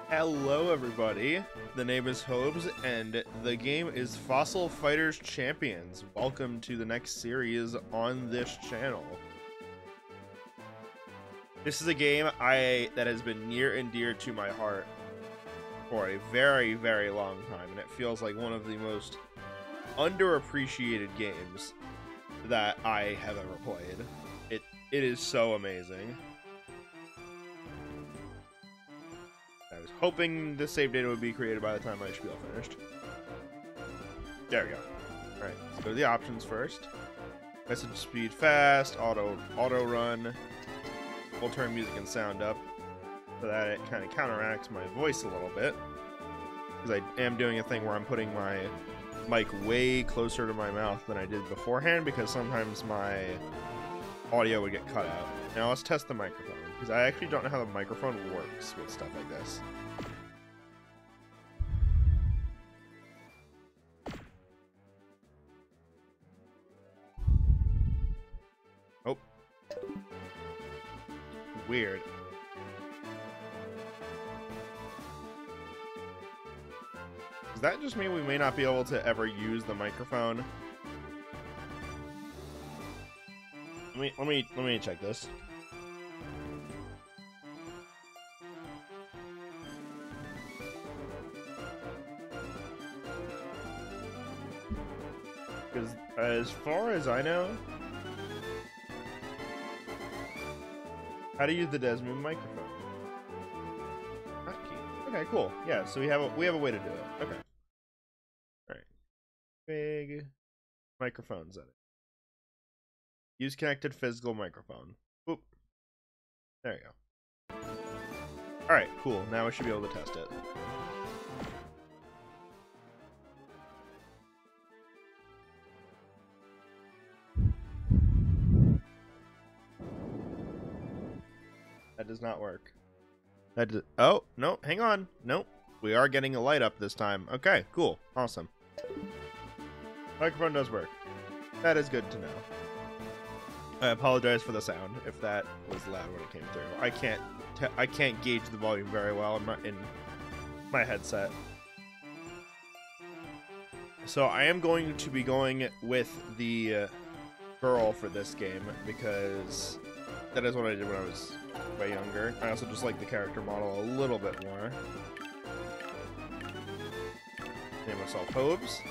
Hello everybody, the name is Hobbs, and the game is Fossil Fighters Champions. Welcome to the next series on this channel. This is a game that has been near and dear to my heart for a very, very long time, and it feels like one of the most underappreciated games that I have ever played. It is so amazing. I was hoping the save data would be created by the time my spiel finished. There we go. Alright, let's go to the options first. Message speed fast, auto run. We'll turn music and sound up so that it kind of counteracts my voice a little bit. Because I am doing a thing where I'm putting my mic way closer to my mouth than I did beforehand, because sometimes my audio would get cut out. Now let's test the microphone, because I actually don't know how the microphone works with stuff like this. Oh. Weird. Does that just mean we may not be able to ever use the microphone? Let me check this. Because as far as I know, how to use the Desmond microphone? Hotkey. Okay, cool. Yeah, so we have a way to do it. Okay. All right. Big microphone setting. Use connected physical microphone. Oop. There you go. Alright, cool. Now we should be able to test it. That does not work. Oh, no, hang on. Nope. We are getting a light up this time. Okay, cool. Awesome. Microphone does work. That is good to know. I apologize for the sound if that was loud when it came through. I can't gauge the volume very well in my headset. So I am going to be going with the girl for this game, because that is what I did when I was way younger. I also just like the character model a little bit more. Name myself Hobbs,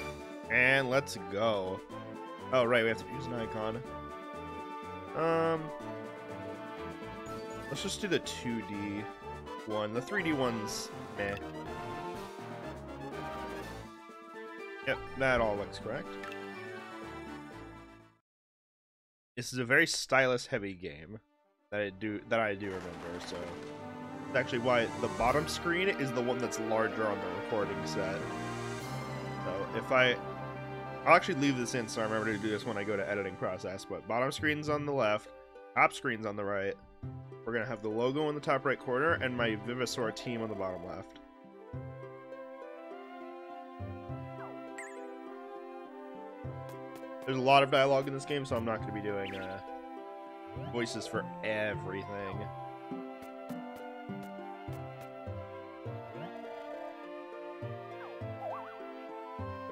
and let's go. Oh right, we have to use an icon. Let's just do the 2D one. The 3D one's meh. Yep, that all looks correct. This is a very stylus-heavy game that I do remember. So that's actually why the bottom screen is the one that's larger on the recording set. So if I'll actually leave this in, so I remember to do this when I go to editing process. But bottom screen's on the left, top screen's on the right. We're gonna have the logo in the top right corner and my Vivasaur team on the bottom left. There's a lot of dialogue in this game, so I'm not gonna be doing voices for everything.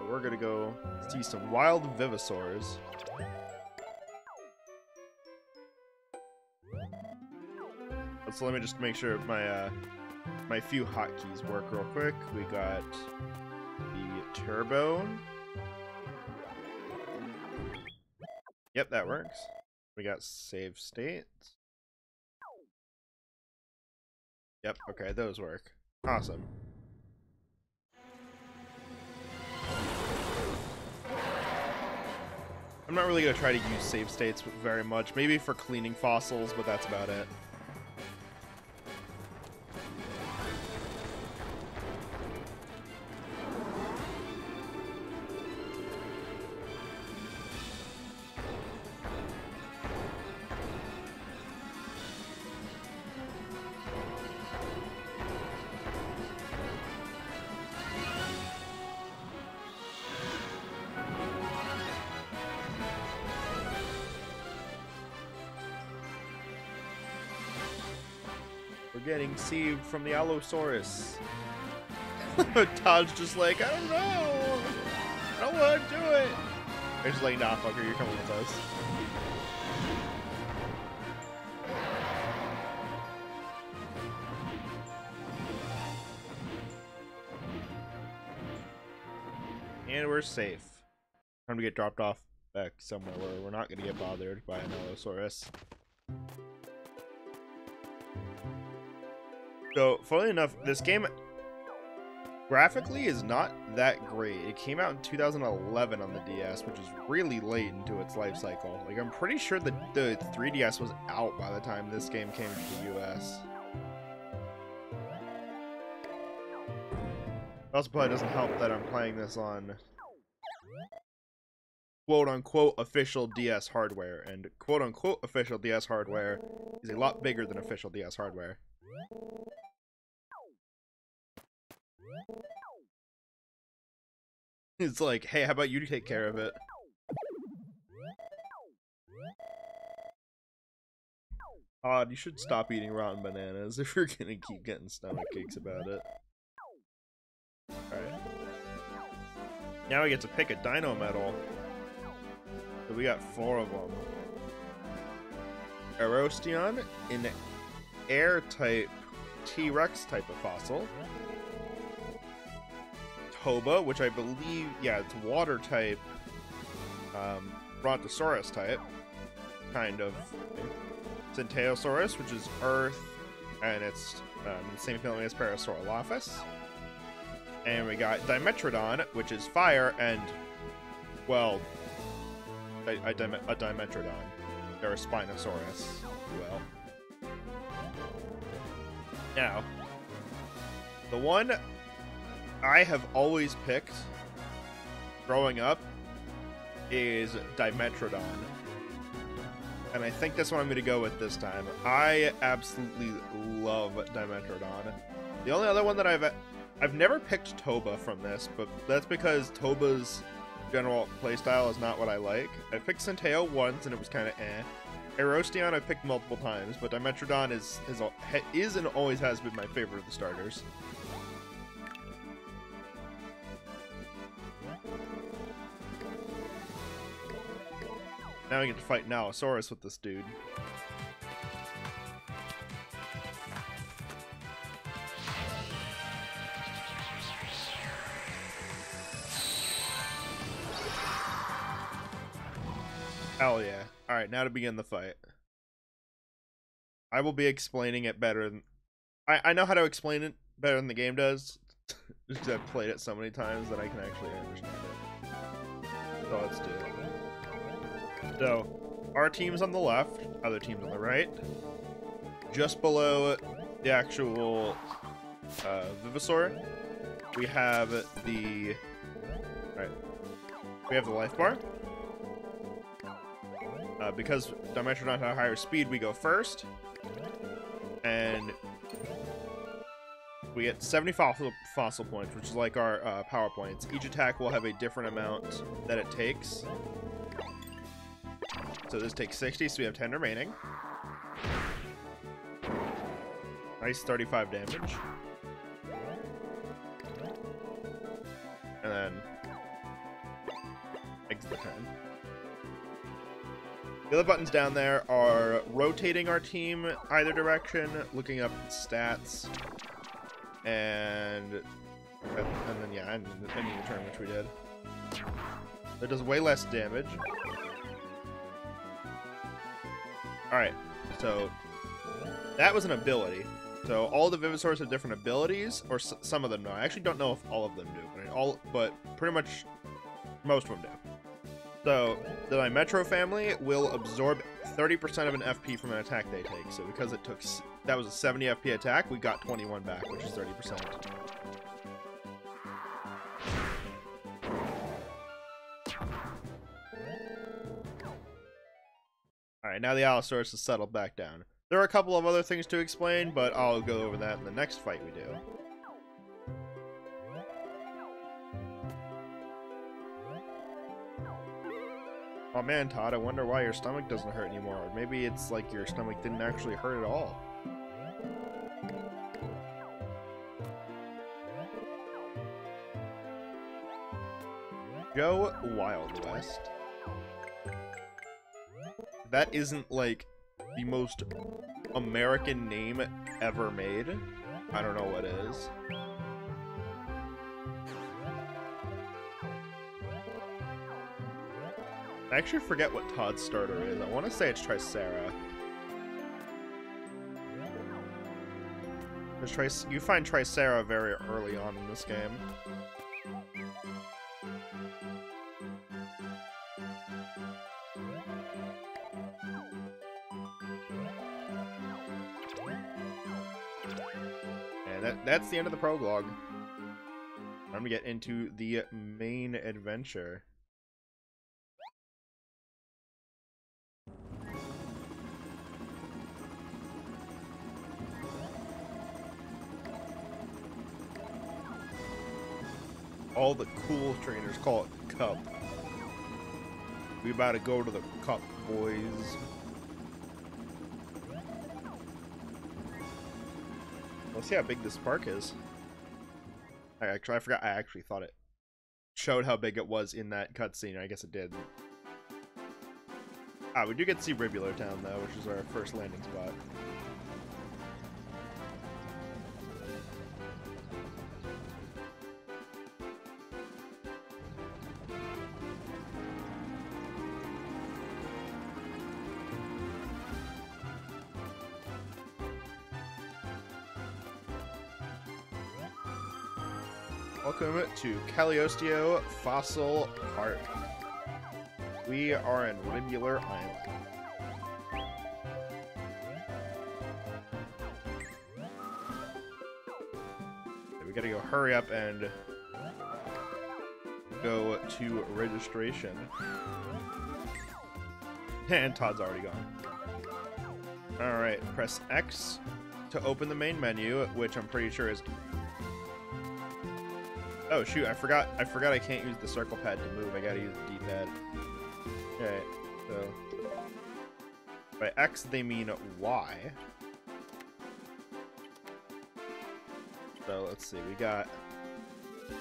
We're gonna go see some wild Vivasaurs. So let me just make sure my few hotkeys work real quick. We got the turbo. Yep, that works. We got save state. Yep, okay, those work. Awesome. I'm not really going to try to use save states very much. Maybe for cleaning fossils, but that's about it. getting sieved from the Allosaurus. Todd's just like, I don't know. I don't want to do it. They're just like, nah, fucker, you're coming with us. And we're safe. Time to get dropped off back somewhere where we're not going to get bothered by an Allosaurus. So, funnily enough, this game graphically is not that great. It came out in 2011 on the DS, which is really late into its life cycle. Like, I'm pretty sure the 3DS was out by the time this game came to the US. It also probably doesn't help that I'm playing this on quote-unquote official DS hardware, and quote-unquote official DS hardware is a lot bigger than official DS hardware. It's like, hey, how about you take care of it? Odd, you should stop eating rotten bananas if you're gonna keep getting stomach aches about it. Alright. Now we get to pick a dino medal. So we got 4 of them. Erosteon, an air-type T-Rex type of fossil. Toba, which I believe, yeah, it's water-type, Brontosaurus type, kind of thing. Centeosaurus, which is earth, and it's the same family as Parasaurolophus. And we got Dimetrodon, which is fire, and, well, a Dimetrodon. They're a Spinosaurus, well. Now, the one I have always picked growing up is Dimetrodon. And I think that's what I'm going to go with this time. I absolutely love Dimetrodon. The only other one that I've never picked Toba from this, but that's because Toba's general playstyle is not what I like. I picked Centeo once and it was kind of eh. Erosteon I picked multiple times, but Dimetrodon is and always has been my favorite of the starters. Now we get to fight an Allosaurus with this dude. Hell yeah. Alright, now to begin the fight. I will be explaining it better than... I know how to explain it better than the game does. Just because I've played it so many times that I can actually understand it. So let's do it. So, our team's on the left, other team's on the right. Just below the actual Vivosaur, we have the... Alright. We have the life bar. Because Dimetrodon had a higher speed, we go first. And we get 70 fossil points, which is like our power points. Each attack will have a different amount that it takes. So this takes 60, so we have 10 remaining. Nice 35 damage. And then exit the 10. The other buttons down there are rotating our team either direction, looking up stats, and then yeah, and ending the turn, which we did. It does way less damage. Alright, so that was an ability. So all the Vivosaurs have different abilities, or some of them do. I actually don't know if all of them do, but pretty much most of them do. So, the Dimetro family will absorb 30% of an FP from an attack they take. So because it took... That was a 70 FP attack, we got 21 back, which is 30%. Alright, now the Allosaurus is settled back down. There are a couple of other things to explain, but I'll go over that in the next fight we do. Oh man, Todd, I wonder why your stomach doesn't hurt anymore. Or maybe it's like your stomach didn't actually hurt at all. Joe Wild West. That isn't like the most American name ever made. I don't know what is. I actually forget what Todd's starter is. I want to say it's Tricera. You find Tricera very early on in this game. And that's the end of the prologue. I'm gonna get into the main adventure. All the cool trainers call it Cup. We about to go to the Cup, boys. Let's see how big this park is. I forgot. I actually thought it showed how big it was in that cutscene. I guess it did. We do get to see Rivular Town though, which is our first landing spot. Welcome to Cagliostro Fossil Park. We are in Rivular Island. We gotta go hurry up and go to registration. And Todd's already gone. Alright, press X to open the main menu, which I'm pretty sure is... Oh shoot, I forgot I can't use the circle pad to move. I gotta use the D-pad. Okay, so by X they mean Y. So let's see, we got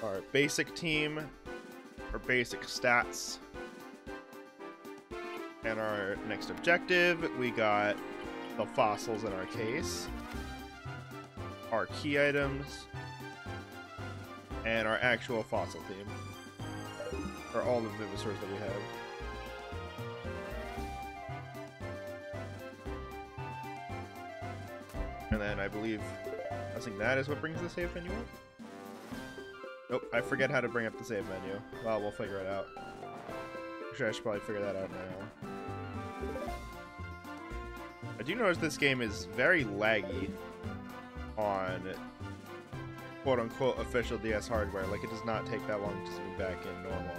our basic team, our basic stats, and our next objective. We got the fossils in our case, our key items, and our actual fossil team, or all the Vivosaurs that we have. And then I think that is what brings the save menu up? Nope, I forget how to bring up the save menu. Well, we'll figure it out. Actually, I should probably figure that out now. I do notice this game is very laggy on quote-unquote official DS hardware. Like, it does not take that long to zoom back in normally.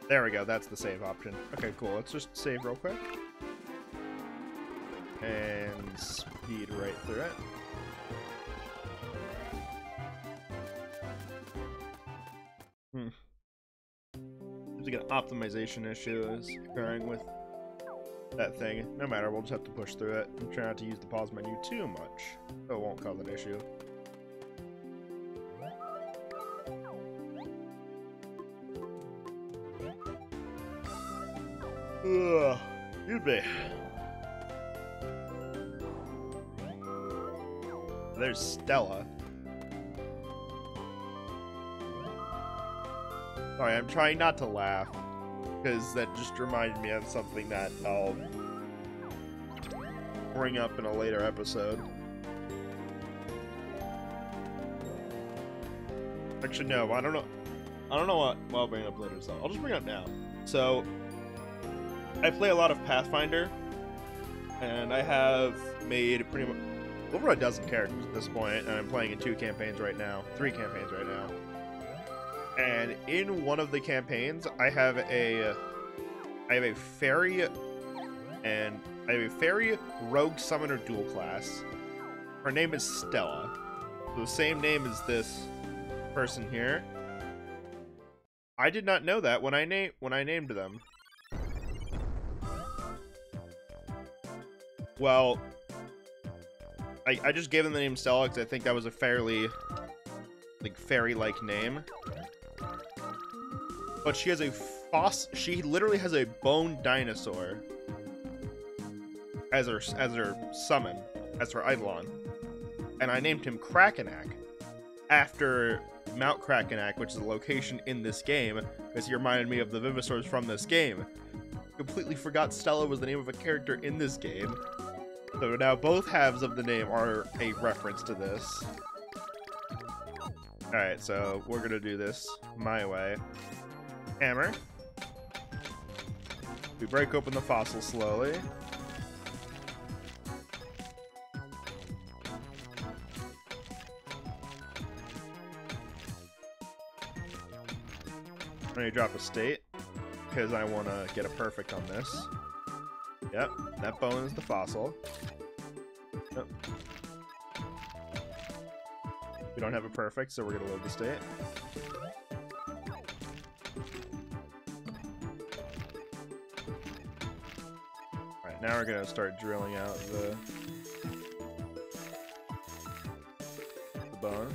There we go, that's the save option. Okay, cool, let's just save real quick. And speed right through it. Seems like an optimization issue is occurring with that thing. No matter, we'll just have to push through it and try not to use the pause menu too much, so it won't cause an issue. Ugh, excuse me. There's Stella. Sorry, I'm trying not to laugh, because that just reminded me of something that I'll bring up in a later episode. Actually, no, I don't know what I'll bring up later, so I'll just bring it up now. So, I play a lot of Pathfinder, and I have made pretty much over a dozen characters at this point, and I'm playing in 3 campaigns right now. And in one of the campaigns, I have a fairy, and I have a fairy rogue summoner dual class. Her name is Stella, so the same name as this person here. I did not know that when I named them. Well, I just gave them the name Stella because I think that was a fairly, like, fairy-like name. But she has a she literally has a bone dinosaur as her summon, as her Eidolon. And I named him Krakenak after Mount Krakenak, which is a location in this game, because he reminded me of the Vivosaurs from this game. Completely forgot Stella was the name of a character in this game. So now both halves of the name are a reference to this. Alright, so we're gonna do this my way. Hammer. We break open the fossil slowly. I'm gonna drop a state because I want to get a perfect on this. Yep, that bone is the fossil. Yep. We don't have a perfect, so we're gonna load the state. Alright, now we're gonna start drilling out the bone.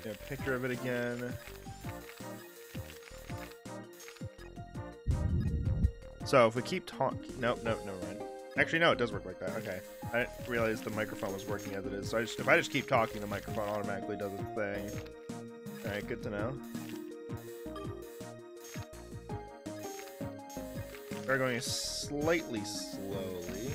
Get a picture of it again. So if we keep talking, nope, never mind. Actually, no, it does work like that. Okay, I didn't realize the microphone was working as it is. So if I just keep talking, the microphone automatically does its thing. All right, good to know. We're going slightly slowly.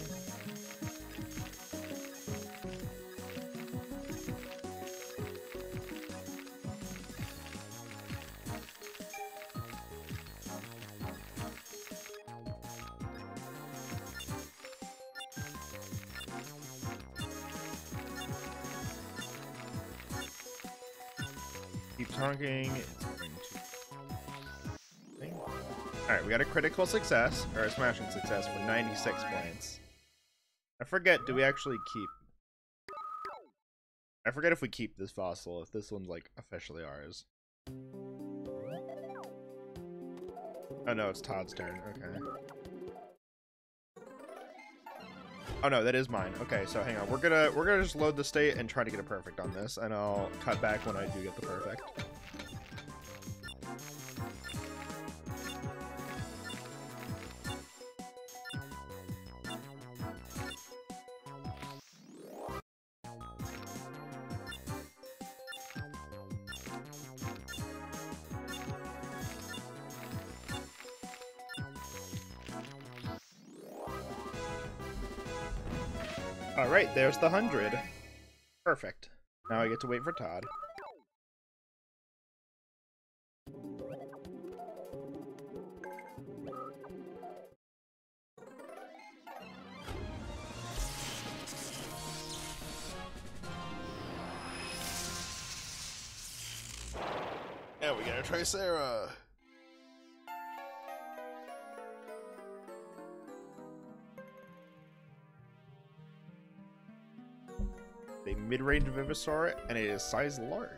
Keep talking. It's going to... Alright, we got a critical success, or a smashing success for 96 points. I forget, do we actually keep... I forget if we keep this fossil, if this one's, like, officially ours. Oh no, it's Todd's turn, okay. Oh no, that is mine. Okay, so hang on. We're gonna just load the state and try to get a perfect on this, and I'll cut back when I do get the perfect. Alright, there's the 100. Perfect. Now I get to wait for Todd. Yeah, we got a Tricera. A mid-range Vivosaur, and it is size large.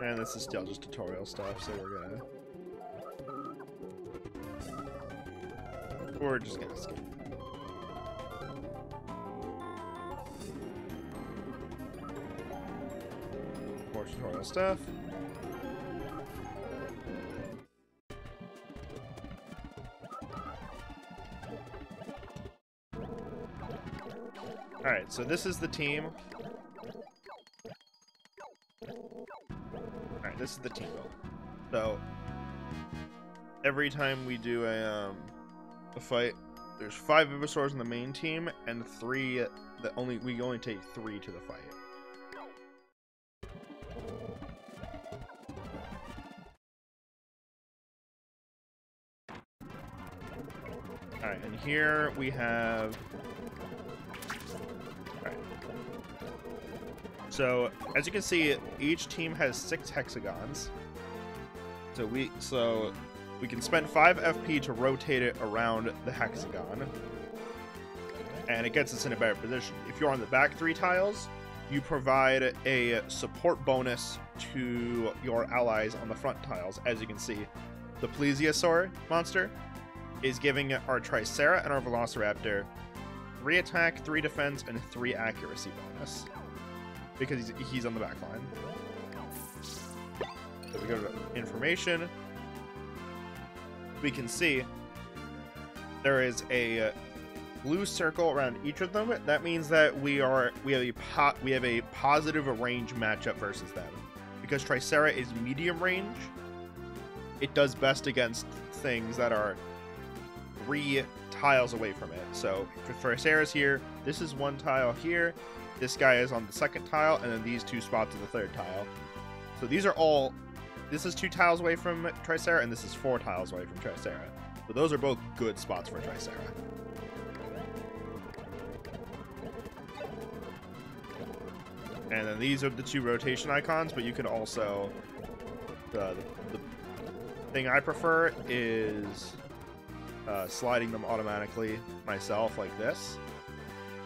And this is still just tutorial stuff, so we're just gonna skip. More tutorial stuff. Alright, so this is the team. Alright, this is the team build. So, every time we do a fight, there's 5 Vivosaurs in the main team, and 3 that we only take 3 to the fight. Alright, and here we have... Alright. So, as you can see, each team has 6 hexagons. So we can spend 5 FP to rotate it around the hexagon. And it gets us in a better position. If you're on the back 3 tiles, you provide a support bonus to your allies on the front tiles. As you can see, the Plesiosaur monster is giving our Tricera and our Velociraptor 3 attack, 3 defense, and 3 accuracy bonus. Because he's on the back line. So we go to information. We can see there is a blue circle around each of them. That means that we have a positive range matchup versus them. Because Tricera is medium range, it does best against things that are 3 tiles away from it. So for Tricera's here, this is 1 tile here, this guy is on the 2nd tile, and then these 2 spots on the 3rd tile. So these are all, this is 2 tiles away from Tricera, and this is 4 tiles away from Tricera. So those are both good spots for Tricera. And then these are the 2 rotation icons, but you can also, the thing I prefer is sliding them automatically myself like this.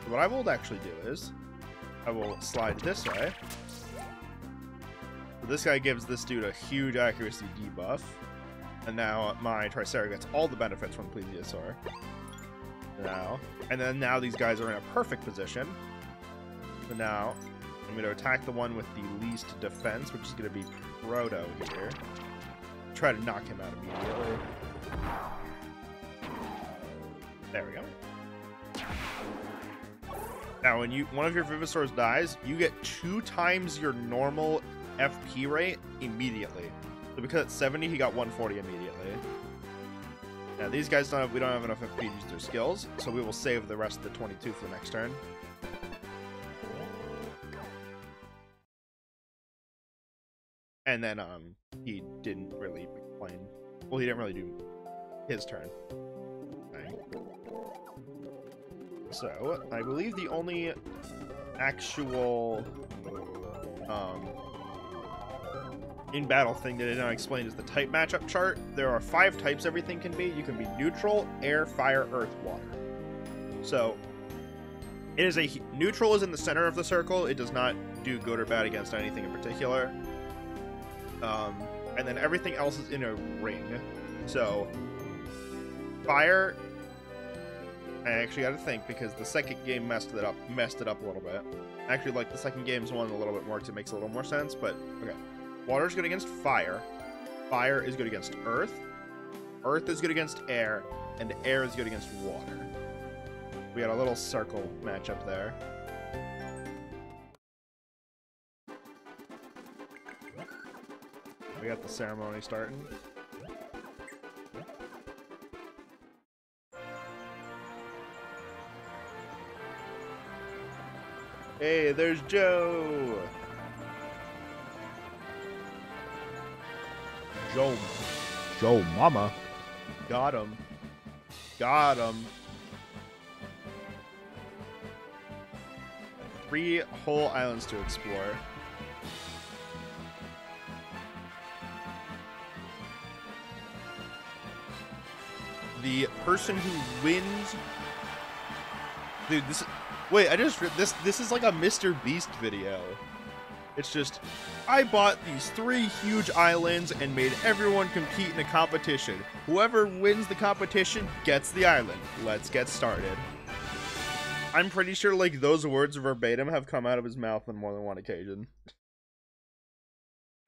So what I will actually do is, I will slide this way. So this guy gives this dude a huge accuracy debuff. And now my Tricera gets all the benefits from Plesiosaur. Now these guys are in a perfect position. So now I'm going to attack the one with the least defense, which is going to be Proto here. Try to knock him out immediately. There we go. Now, when one of your Vivosaurs dies, you get 2 times your normal FP rate immediately. So because it's 70, he got 140 immediately. Now, these guys we don't have enough FP to use their skills, so we will save the rest of the 22 for the next turn. And then, he didn't really complain. Well, he didn't really do his turn. Okay. So, I believe the only actual, in-battle thing that I did not explain is the type matchup chart. There are 5 types everything can be. You can be neutral, air, fire, earth, water. So, it is neutral is in the center of the circle. It does not do good or bad against anything in particular. And then everything else is in a ring. So, fire, I actually got to think because the second game messed it up a little bit. I actually like the second game's one a little bit more because it makes a little more sense, but okay. Water is good against fire. Fire is good against earth. Earth is good against air, and air is good against water. We got a little circle matchup there. We got the ceremony starting. Hey, there's Joe! Joe Mama. Got him. Got him. 3 whole islands to explore. The person who wins... Dude, this... Wait, this is like a Mr. Beast video. It's just, I bought these 3 huge islands and made everyone compete in a competition. Whoever wins the competition gets the island. Let's get started. I'm pretty sure, like, those words verbatim have come out of his mouth on more than one occasion.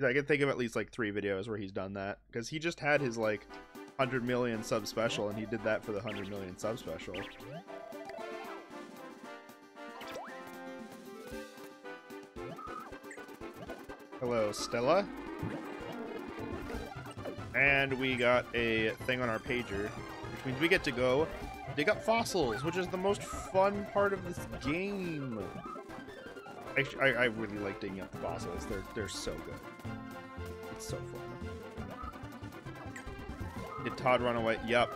I can think of at least, like, 3 videos where he's done that. Because he just had his, like, 100 million sub special, and he did that for the 100 million sub special. Hello, Stella. And we got a thing on our pager, which means we get to go dig up fossils, which is the most fun part of this game. Actually, I really like digging up the fossils. They're so good. It's so fun. Did Todd run away? Yep.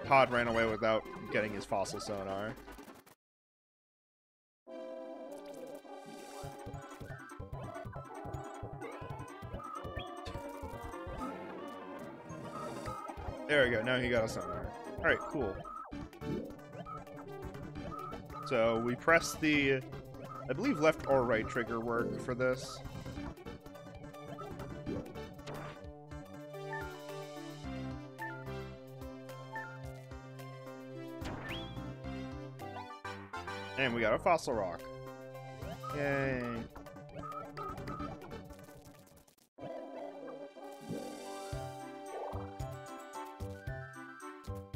Todd ran away without getting his fossil sonar. There we go. Now he got a sonar. All right, cool. So we press the, I believe left or right trigger work for this. And we got a fossil rock. Yay.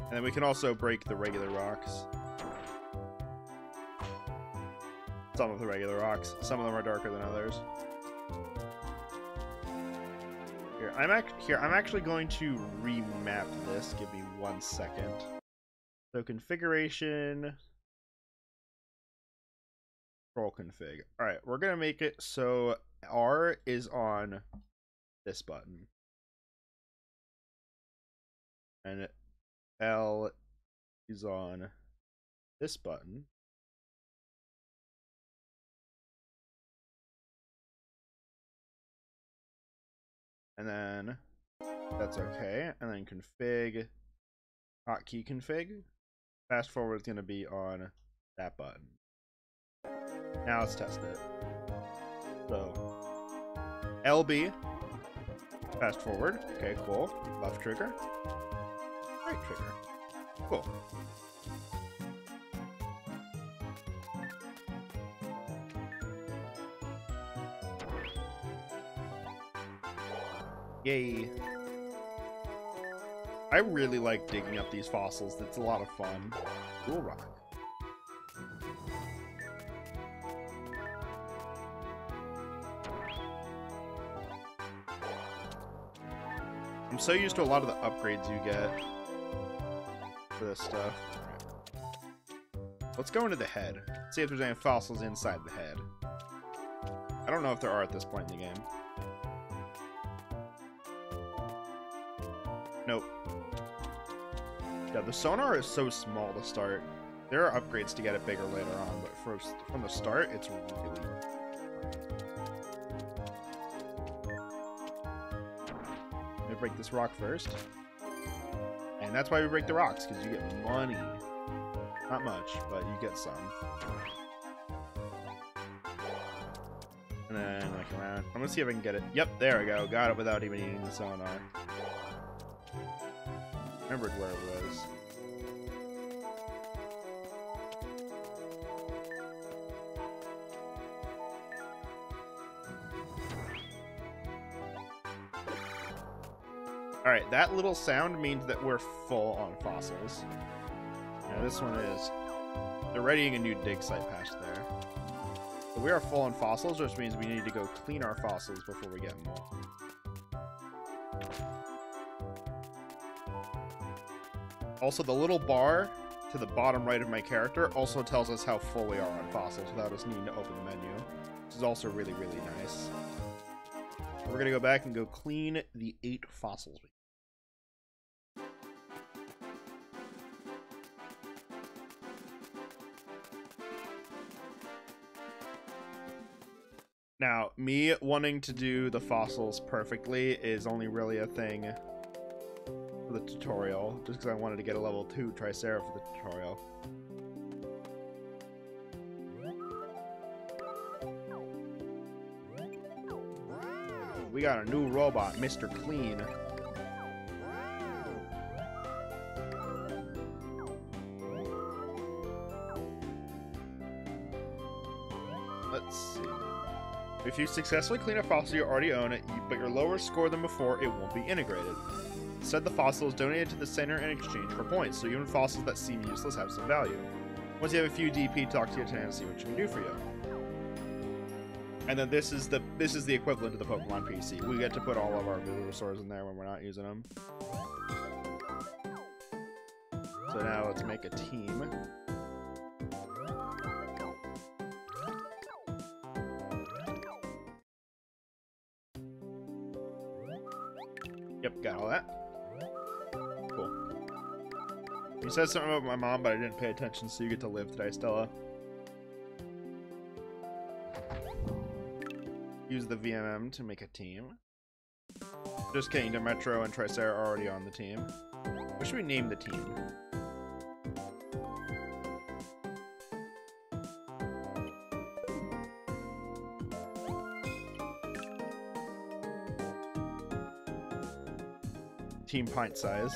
And then we can also break the regular rocks. Some of the regular rocks. Some of them are darker than others. Here, I'm actually going to remap this. Give me 1 second. So configuration. Control config. Alright, we're gonna make it so R is on this button. And L is on this button. And then that's okay. And then config, hotkey config. Fast forward is going to be on that button. Now let's test it. So LB, fast forward. Okay, cool. Left trigger, right trigger. Cool. Yay. I really like digging up these fossils. It's a lot of fun. Cool rock. I'm so used to a lot of the upgrades you get for this stuff. Right. Let's go into the head. See if there's any fossils inside the head. I don't know if there are at this point in the game. Nope. Yeah, the sonar is so small to start. There are upgrades to get it bigger later on, but first, from the start, it's really... Let me break this rock first. And that's why we break the rocks, because you get money. Not much, but you get some. And then, like, around. I'm gonna see if I can get it. Yep, there we go. Got it without even needing the sonar. Remembered where it was. Alright, that little sound means that we're full on fossils. Now this one is... They're readying a new dig site past there. So we are full on fossils, which means we need to go clean our fossils before we get more. Also, the little bar to the bottom right of my character also tells us how full we are on fossils without us needing to open the menu. This is also really, really nice. We're going to go back and go clean the 8 fossils. Now, me wanting to do the fossils perfectly is only really a thing for the tutorial, just because I wanted to get a level 2 Tricera for the tutorial. We got a new robot, Mr. Clean. Let's see. If you successfully clean a fossil you already own it, but you're lower score than before, it won't be integrated. Instead, the fossil is donated to the center in exchange for points, so even fossils that seem useless have some value. Once you have a few DP, talk to your tenant and see what you can do for you. And then this is the equivalent to the Pokemon PC. We get to put all of our Venusaurs in there when we're not using them. So now let's make a team. Yep, got all that. Cool. You said something about my mom, but I didn't pay attention, so you get to live today, Stella. Use the VMM to make a team. Just kidding, Metro and Tricera are already on the team. What should we name the team? Team Pint Size.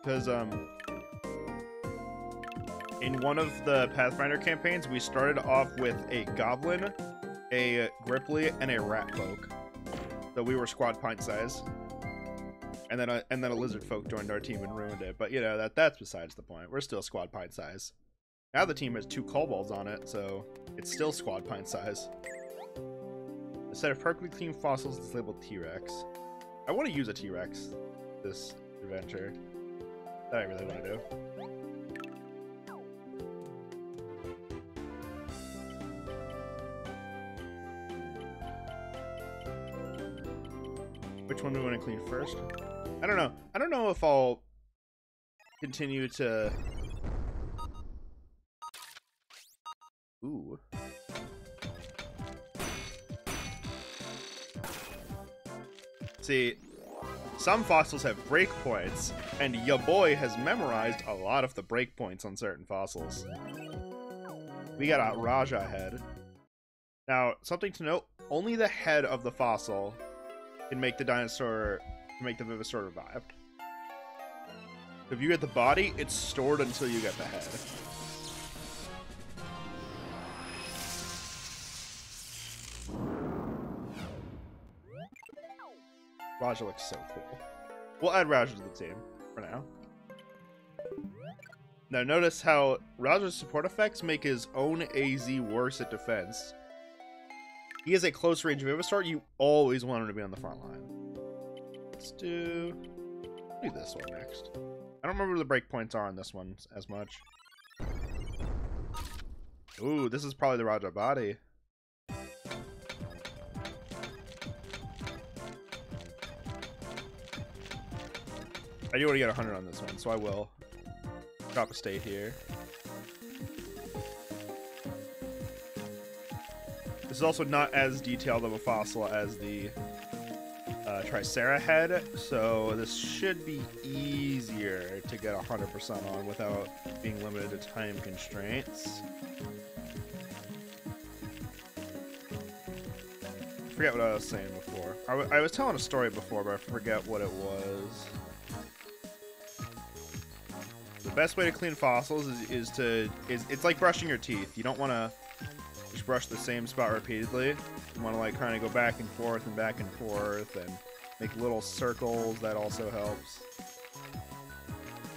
Because in one of the Pathfinder campaigns, we started off with a Goblin, a Gripply, and a Rat Folk. So we were squad Pint Size. And then a Lizard Folk joined our team and ruined it. But you know, that's besides the point. We're still squad Pint Size. Now the team has 2 kobolds on it, so it's still squad Pint Size. A set of perfectly clean fossils is labeled T-Rex. I want to use a T-Rex this adventure. That I really want to do. Which one do we want to clean first? I don't know. I don't know if I'll continue to... Ooh. See, some fossils have breakpoints, and ya boy has memorized a lot of the breakpoints on certain fossils. We got a Raja head. Now, something to note, only the head of the fossil can make the dinosaur, can make the Vivosaur revive. If you get the body, it's stored until you get the head. Raja looks so cool. We'll add Raja to the team for now. Now notice how Raja's support effects make his own AZ worse at defense. He has a close range Vivosaur. You always want him to be on the front line. Let's do this one next. I don't remember the breakpoints are on this one as much. Ooh, this is probably the Raja body. I do want to get 100 on this one, so I will drop a state here. This is also not as detailed of a fossil as the Tricera head, so this should be easier to get 100% on without being limited to time constraints. I forget what I was saying before. I was telling a story before, but I forget what it was. The best way to clean fossils is it's like brushing your teeth. You don't want to just brush the same spot repeatedly. You want to like kind of go back and forth and make little circles. That also helps.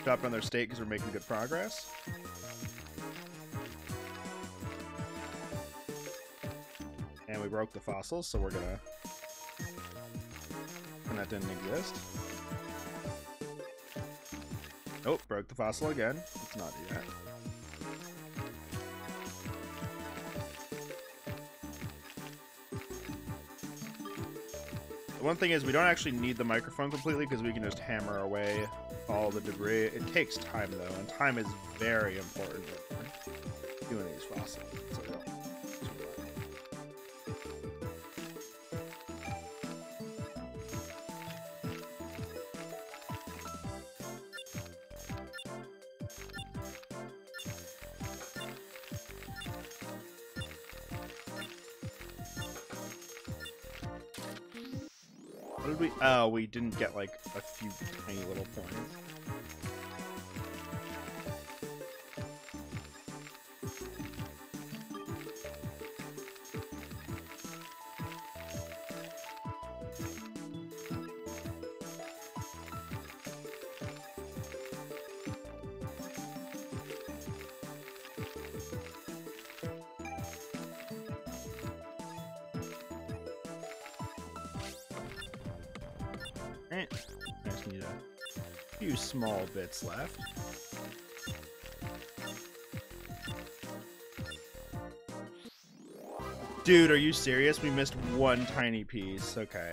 Drop on their state because we're making good progress. And we broke the fossils, so we're gonna... And that didn't exist. Nope, broke the fossil again. Let's not do that. The one thing is we don't actually need the microphone completely because we can just hammer away all the debris. It takes time though, and time is very important when doing these fossils. So what did we... Oh, we didn't get, like, a few tiny little points. Alright, I just need a few small bits left. Dude, are you serious? We missed one tiny piece. Okay.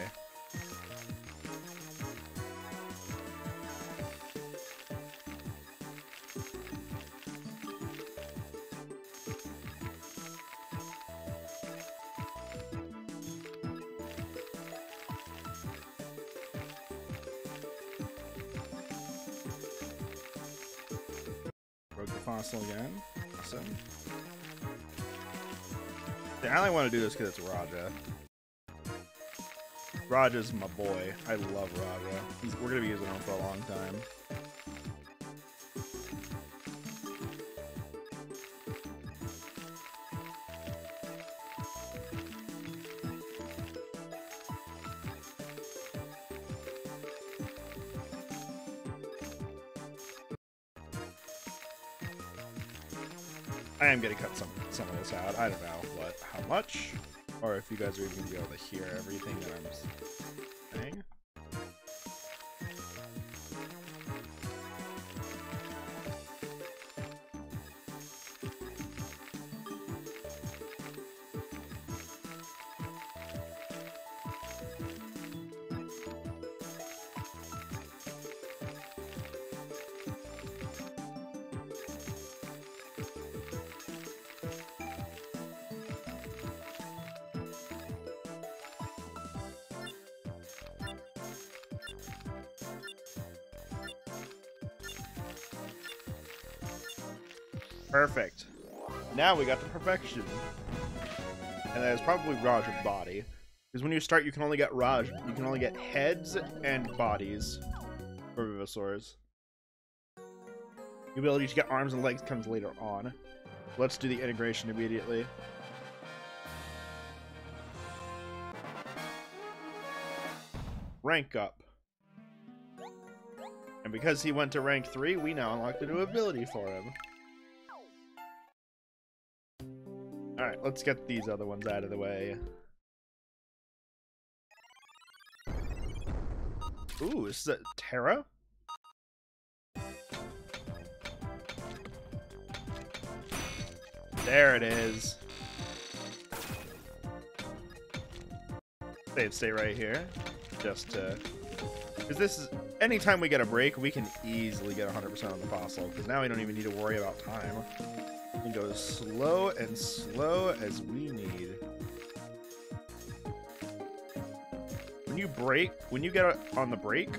fossil again. Awesome. Yeah, I only want to do this because it's Raja. Raja's my boy. I love Raja. We're going to be using him for a long time. I am going to cut some of this out. I don't know how much, or if you guys are even going to be able to hear everything that I'm saying. Perfect. Now we got the perfection. And that is probably Raja's body. Because when you start, you can only get you can only get heads and bodies for Vivosaurs. The ability to get arms and legs comes later on. Let's do the integration immediately. Rank up. And because he went to rank 3, we now unlocked a new ability for him. Alright, let's get these other ones out of the way. Ooh, is that Terra? There it is. Save state right here. Just to... Because this is... Anytime we get a break, we can easily get 100% on the fossil. Because now we don't even need to worry about time. We can go as slow and slow as we need. When you get on the break,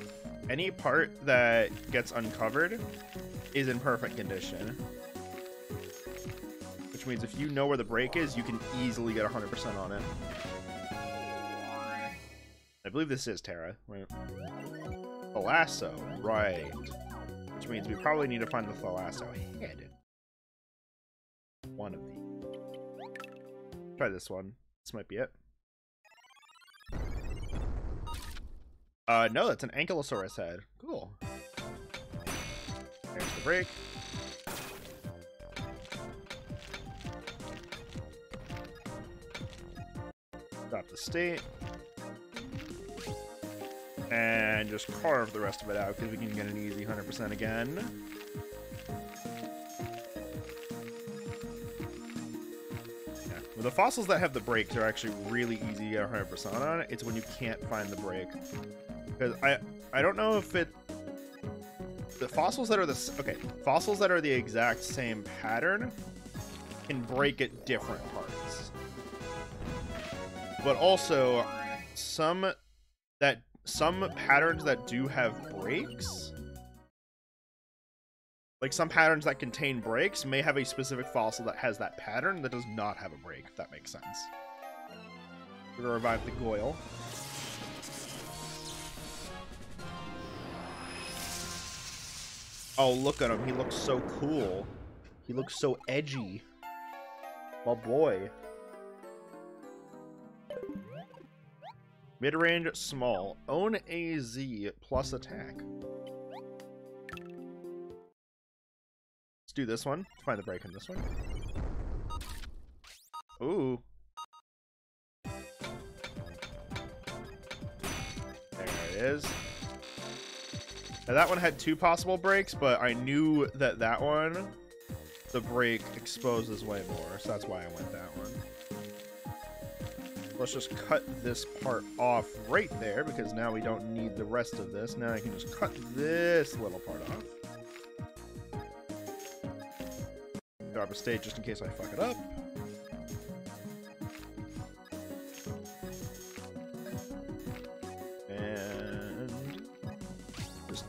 any part that gets uncovered is in perfect condition. Which means if you know where the break is, you can easily get 100% on it. I believe this is Terra, right? Thalasso, right. Which means we probably need to find the Thalasso head. One of these. Try this one. This might be it. No, that's an Ankylosaurus head. Cool. There's the break. Drop the state. And just carve the rest of it out because we can get an easy 100% again. Yeah. Well, the fossils that have the breaks are actually really easy to get 100% on. It's when you can't find the break. Because I don't know if it... The fossils that are fossils that are the exact same pattern can break at different parts. But also, some patterns that do have breaks, like some patterns that contain breaks, may have a specific fossil that has that pattern that does not have a break, if that makes sense. We're gonna revive the Goyle. Oh, look at him. He looks so cool. He looks so edgy. My boy. Mid-range, small. Own AZ plus attack. Let's do this one. Find the break in this one. Ooh. There it is. Now that one had 2 possible breaks, but I knew that that one, the break exposes way more, so that's why I went that one. Let's just cut this part off right there, because now we don't need the rest of this. Now I can just cut this little part off. Drop a state just in case I fuck it up. And just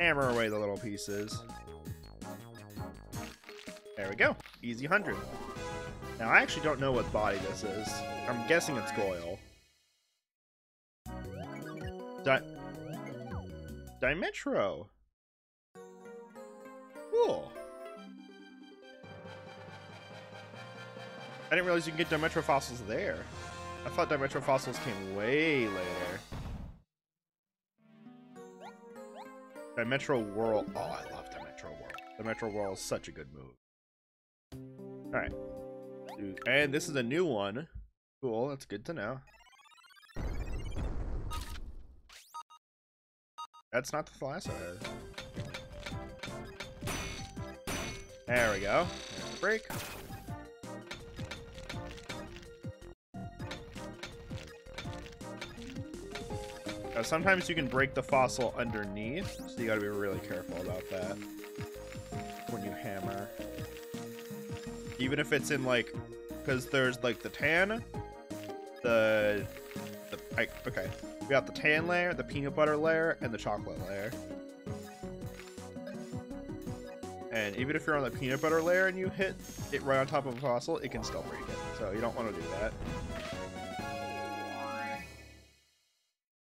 hammer away the little pieces. There we go. Easy 100. Now, I actually don't know what body this is. I'm guessing it's Goyle. Dimetro. Cool. I didn't realize you can get Dimetro fossils there. I thought Dimetro fossils came way later. Dimetro Whirl. Oh, I love Dimetro Whirl. Dimetro Whirl is such a good move. Alright. And this is a new one. Cool, that's good to know. That's not the Thalassoid. There we go. Break. Now, sometimes you can break the fossil underneath, so you gotta be really careful about that when you hammer. Even if it's in like, because there's like the tan, okay, we got the tan layer, the peanut butter layer, and the chocolate layer. And even if you're on the peanut butter layer and you hit it right on top of a fossil, it can still break it. So you don't want to do that.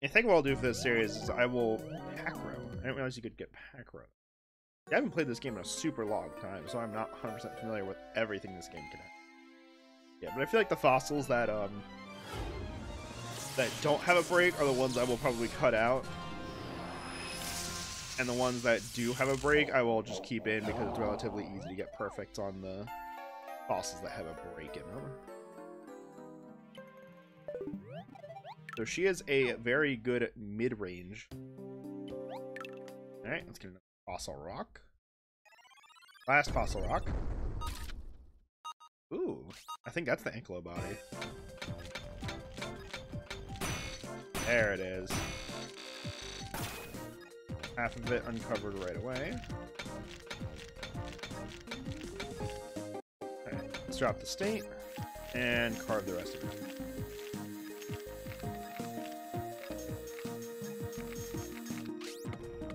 I think what I'll do for this series is I will pack row. I didn't realize you could get pack row. I haven't played this game in a super long time, so I'm not 100% familiar with everything this game can have. Yeah, but I feel like the fossils that don't have a break are the ones I will probably cut out. And the ones that do have a break, I will just keep in because it's relatively easy to get perfect on the fossils that have a break in them. So she is a very good mid-range. Alright, let's get another fossil rock. Last fossil rock. Ooh, I think that's the Ankylo body. There it is. Half of it uncovered right away. Alright, let's drop the state and carve the rest of it.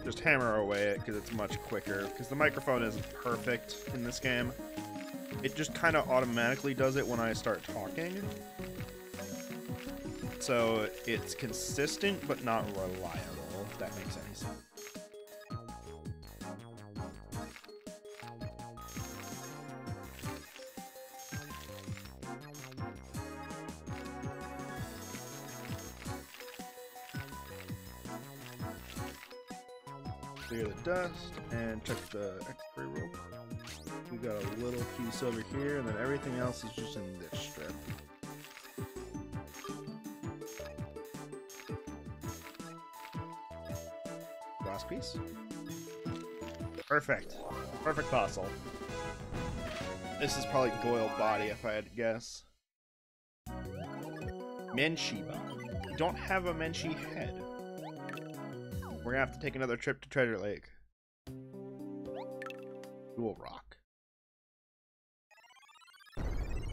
Just hammer away it because it's much quicker. Because the microphone isn't perfect in this game. It just kind of automatically does it when I start talking. So it's consistent but not reliable, if that makes any sense. Clear the dust and check the X-ray roll. We got a little piece over here, and then everything else is just in this strip. Last piece. Perfect. Perfect fossil. This is probably Goyle body if I had to guess. Menshiba. We don't have a Menshi head. We're gonna have to take another trip to Treasure Lake. Jewel rock.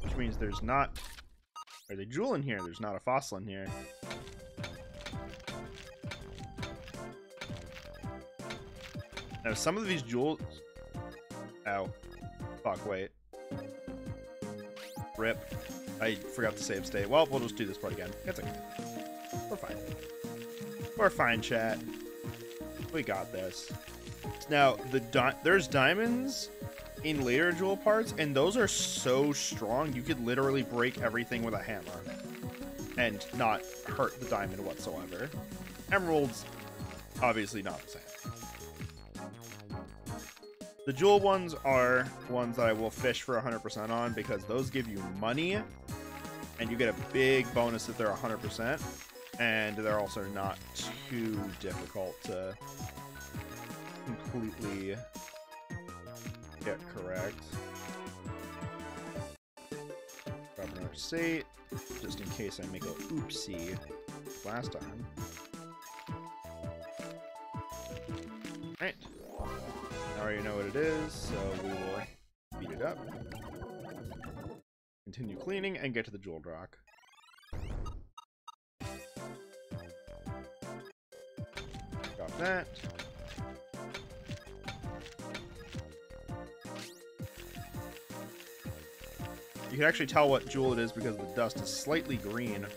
Which means there's not... There's a jewel in here, there's not a fossil in here. Now some of these jewels... Ow. Fuck, wait. Rip. I forgot to save state. Well, we'll just do this part again. It's okay. We're fine. We're fine, chat. We got this. Now, there's diamonds in later jewel parts, and those are so strong, you could literally break everything with a hammer and not hurt the diamond whatsoever. Emeralds, obviously not the same. The jewel ones are ones that I will fish for 100% on because those give you money, and you get a big bonus if they're 100%. And they're also not too difficult to completely get correct. Grab another state, just in case I make a oopsie last time. Alright. I already know what it is, so we will beat it up. Continue cleaning and get to the jeweled rock. Got that. You can actually tell what jewel it is because the dust is slightly green.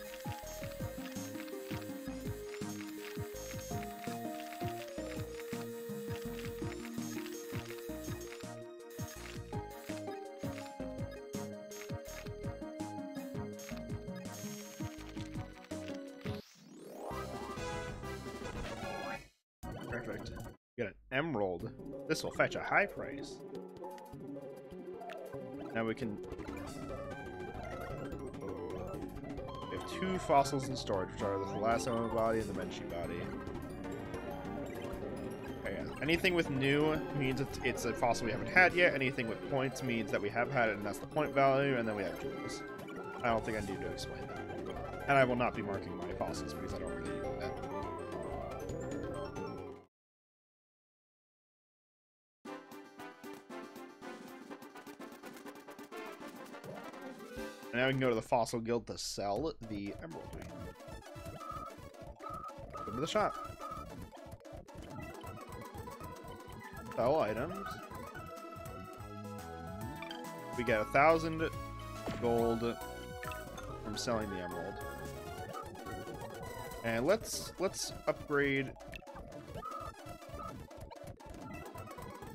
Perfect. Get an emerald. This will fetch a high price. Now we can... We have 2 fossils in storage, which are the Thalasso body and the Menchi body. Okay, yeah. Anything with new means it's a fossil we haven't had yet. Anything with points means that we have had it, and that's the point value, and then we have jewels. I don't think I need to explain that. And I will not be marking my fossils because I don't really do that. And now we can go to the Fossil Guild to sell the emerald. Go to the shop. Sell items. We get 1,000 gold from selling the emerald. And let's upgrade.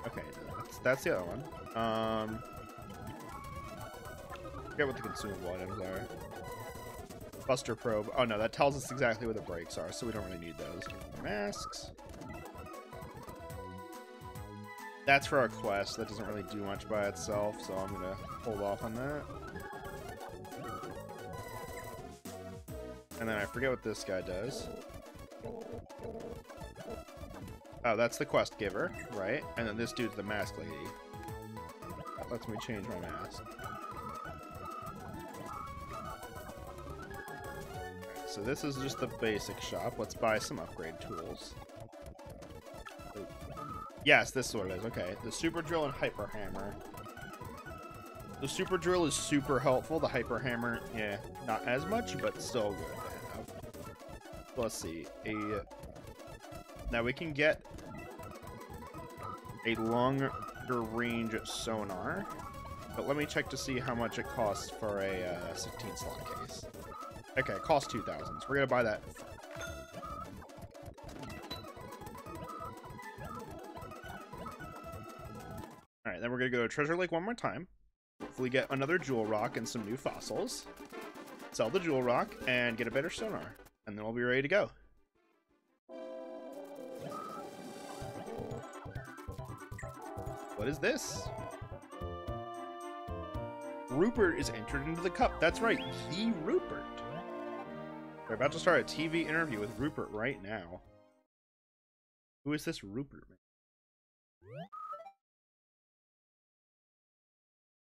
Okay, that's the other one. Forget what the consumable items are. Buster probe. Oh no, that tells us exactly where the brakes are, so we don't really need those. Masks. That's for our quest. That doesn't really do much by itself, so I'm gonna hold off on that. And then I forget what this guy does. Oh, that's the quest giver, right? And then this dude's the mask lady. That lets me change my mask. So this is just the basic shop. Let's buy some upgrade tools. Yes, this is what it is. Okay, the super drill and hyper hammer. The super drill is super helpful. The hyper hammer, yeah, not as much, but still good to have. Let's see. Now we can get a longer range sonar, but let me check to see how much it costs for a 16 slot case. Okay, it costs 2,000, so we're gonna buy that. Alright, then we're gonna go to Treasure Lake one more time. Hopefully get another jewel rock and some new fossils. Sell the jewel rock and get a better sonar. And then we'll be ready to go. What is this? Rupert is entered into the cup. That's right, the Rupert. We're about to start a TV interview with Rupert right now. Who is this Rupert, man?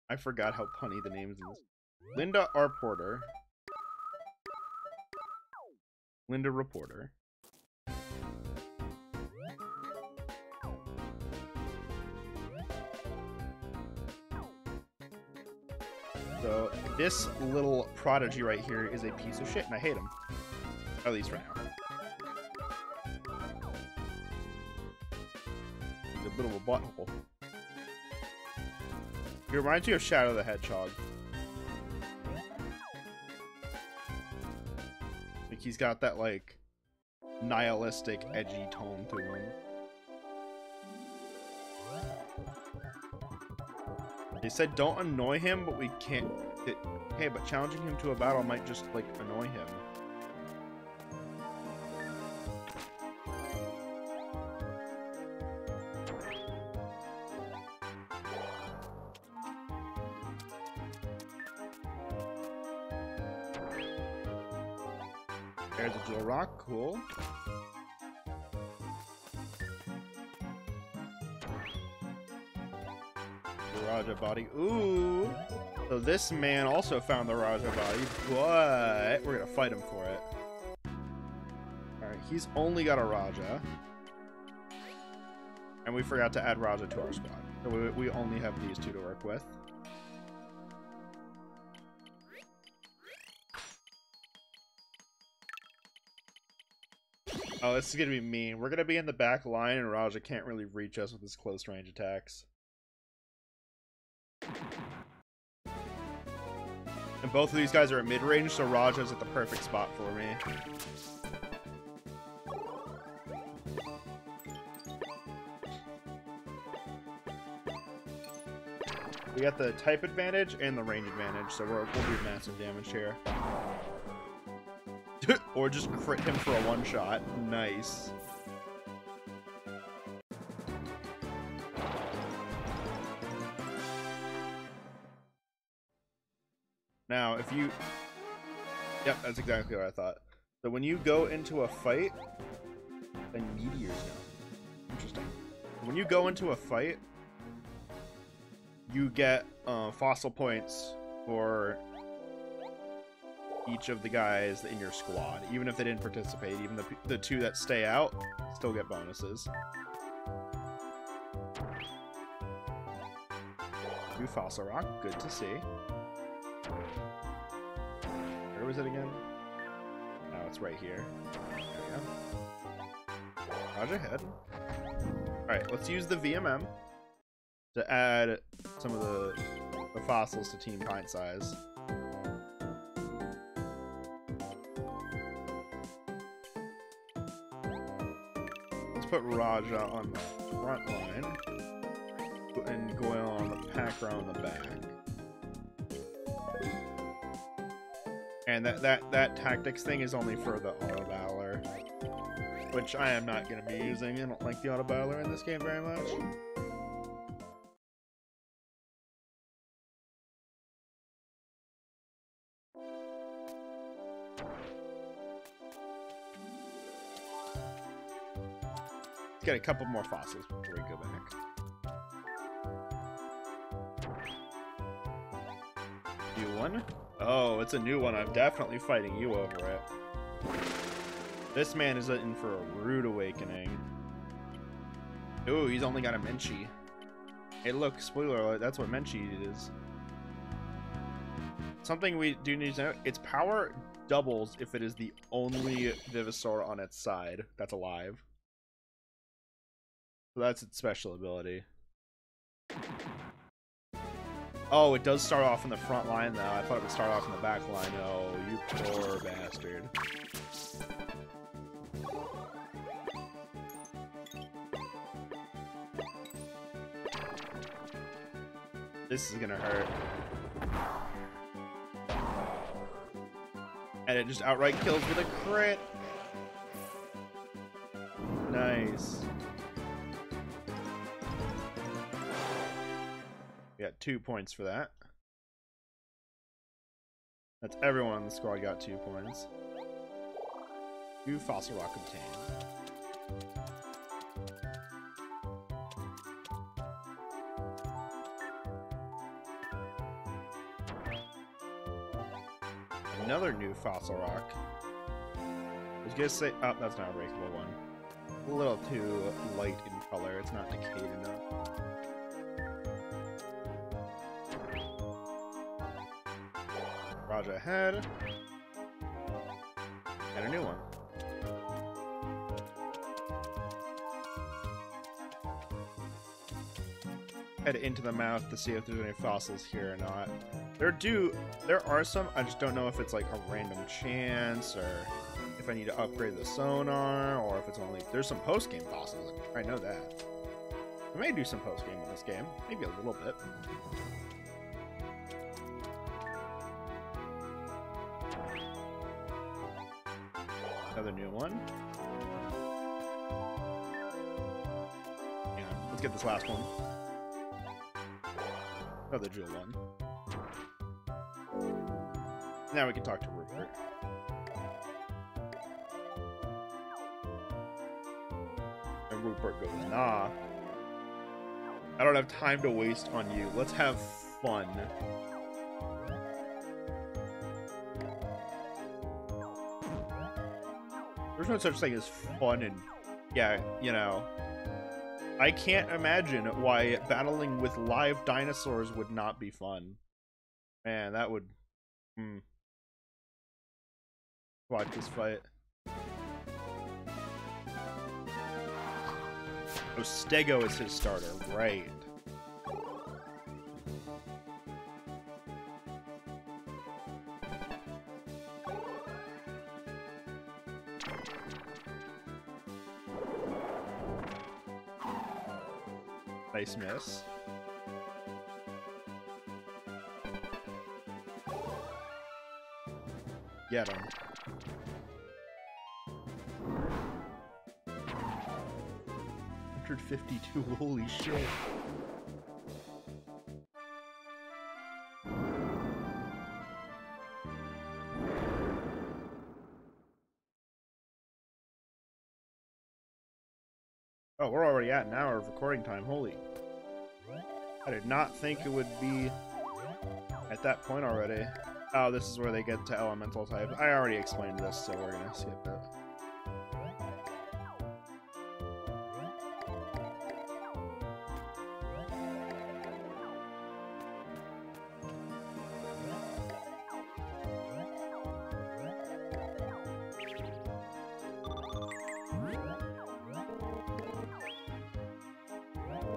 I forgot how punny the names in this. Linda R. Porter. Linda Reporter. So, this little prodigy right here is a piece of shit, and I hate him. At least right now. He's a bit of a butthole. He reminds me of Shadow the Hedgehog. Like, he's got that, like, nihilistic, edgy tone to him. They said don't annoy him, but we can't... Hey, but challenging him to a battle might just, like, annoy him. There's a jewel rock, cool. The Raja body, ooh. So this man also found the Raja body, but we're gonna fight him for it. Alright, he's only got a Raja. And we forgot to add Raja to our squad. So we only have these two to work with. Oh, this is gonna be mean. We're gonna be in the back line, and Raja can't really reach us with his close range attacks. And both of these guys are at mid-range, so Raja's at the perfect spot for me. We got the type advantage and the range advantage, so we'll do massive damage here. Or just crit him for a one-shot. Nice. Now, if you... Yep, that's exactly what I thought. So when you go into a fight... And meteors now. Interesting. When you go into a fight, you get fossil points for each of the guys in your squad. Even if they didn't participate, even the two that stay out still get bonuses. New fossil rock, good to see. Where was it again? Oh, it's right here. There we go. Roger ahead. Alright, let's use the VMM to add some of the fossils to Team Pint Size. Let's put Raja on the front line and Goyle on the pack row on the back. And that tactics thing is only for the Auto Battler, which I am not going to be using. I don't like the Auto Battler in this game very much. Let's get a couple more fossils before we go back. New one? Oh, it's a new one. I'm definitely fighting you over it. This man is in for a rude awakening. Ooh, he's only got a Menchie. Hey, look, spoiler alert, that's what Menchie is. Something we do need to know, its power doubles if it is the only Vivasaur on its side that's alive. So that's its special ability. Oh, it does start off in the front line, though. I thought it would start off in the back line. Oh, you poor bastard. This is gonna hurt. And it just outright kills with a crit. Nice. We got 2 points for that. That's everyone on the squad got 2 points. 2 fossil rock obtained. Another new fossil rock. I was gonna say, oh, that's not a breakable one. A little too light in color. It's not decayed enough. Raja ahead. And a new one. Head into the mouth to see if there's any fossils here or not. There are some, I just don't know if it's like a random chance or if I need to upgrade the sonar or if it's only, there's some post-game fossils. I know that. I may do some post-game in this game, maybe a little bit. Another new one. Yeah, let's get this last one. Another jewel one. Now we can talk to Rupert. And Rupert goes, nah. I don't have time to waste on you. Let's have fun. There's no such thing as fun and, yeah, you know. I can't imagine why battling with live dinosaurs would not be fun. Man, that would... Watch this fight. Oh, Stego is his starter, right. Nice miss. Get him. $152, holy shit. Oh, we're already at an hour of recording time, holy. I did not think it would be at that point already. Oh, this is where they get to elemental types. I already explained this, so we're gonna skip it.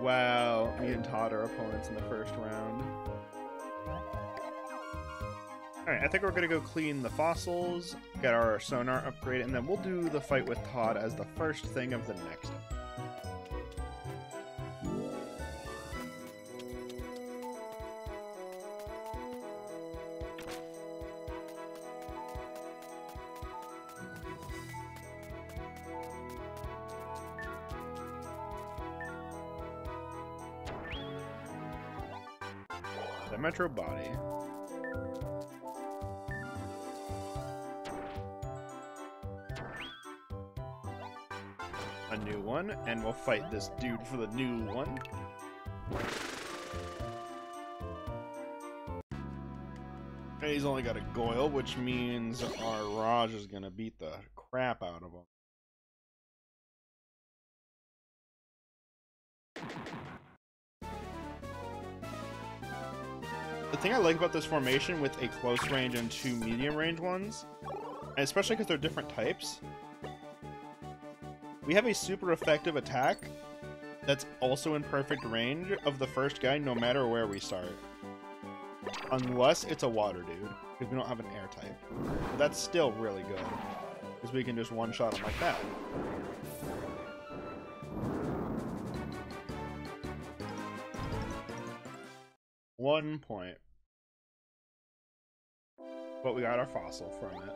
Wow, me and Todd are opponents in the first round. Alright, I think we're gonna go clean the fossils, get our sonar upgraded, and then we'll do the fight with Todd as the first thing of the next. The Metro Body. A new one, and we'll fight this dude for the new one. And he's only got a Goyle, which means our Raj is gonna beat the crap out of him. The thing I like about this formation with a close range and two medium range ones, and especially because they're different types, we have a super effective attack that's also in perfect range of the first guy no matter where we start. Unless it's a water dude, because we don't have an air type. But that's still really good, because we can just one-shot him like that. One point. But we got our fossil from it.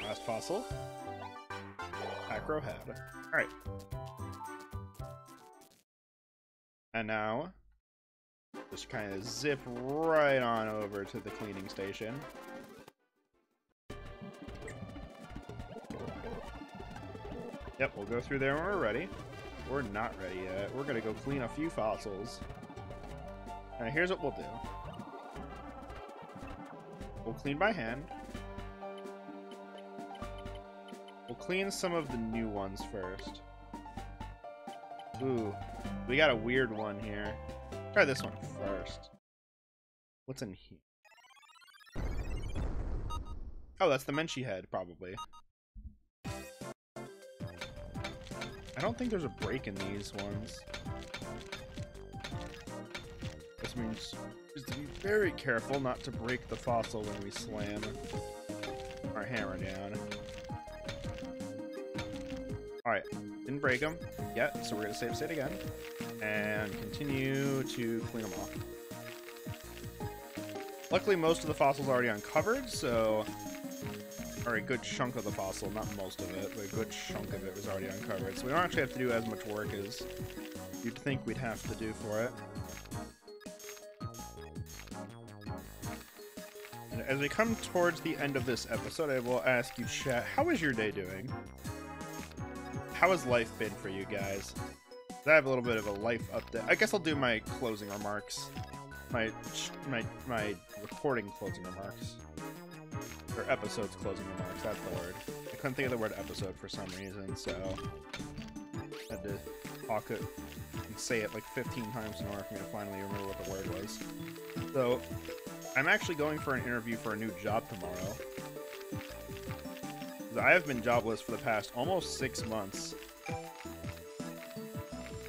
Last fossil. Acro head. Alright. And now, just kind of zip right on over to the cleaning station. Yep, we'll go through there when we're ready. We're not ready yet. We're gonna go clean a few fossils. Now here's what we'll do. We'll clean by hand. We'll clean some of the new ones first. Ooh, we got a weird one here. Try this one first. What's in here? Oh, that's the Menchie head, probably. I don't think there's a break in these ones. This means just to be very careful not to break the fossil when we slam our hammer down. Alright, didn't break them yet, so we're going to save state again. And continue to clean them off. Luckily, most of the fossil's already uncovered, so... Or a good chunk of the fossil, not most of it, but a good chunk of it was already uncovered. So we don't actually have to do as much work as you'd think we'd have to do for it. And as we come towards the end of this episode, I will ask you, chat, how is your day doing? How has life been for you guys? I have a little bit of a life update. I guess I'll do my closing remarks. My recording closing remarks. Or episode's closing remarks, that's the word. I couldn't think of the word episode for some reason, so I had to talk it and say it like 15 times in order for me to finally remember what the word was. So, I'm actually going for an interview for a new job tomorrow. I have been jobless for the past almost 6 months.